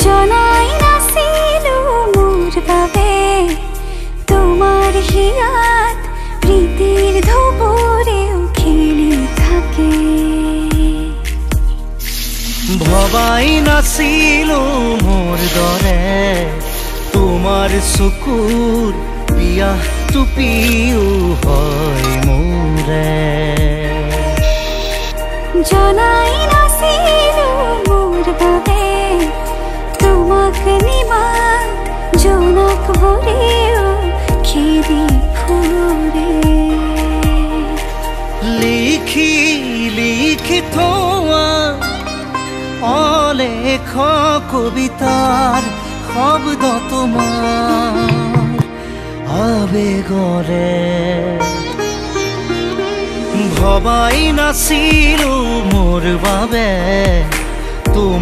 জনাই নাছিলো মোৰ বাবে তোমাৰ হিয়াত প্ৰীতিৰ ধুবুৰেও খেলি থাকে। ভবাই নাছিলো মোৰ দৰে তোমাৰ চকুৰ পিয়াহ টুপিও হয় মোৰে। জনাই নাছিলো মোৰ বাবে তোমাক নিমাত জোনাক ভৰেও খেদি ফুৰে। লিখি লিখি থোৱা অলেখ কবিতাৰ শব্দ তোমাৰ আবেগৰে। ভবাই নাছিলো মোৰ বাবে তোমাৰ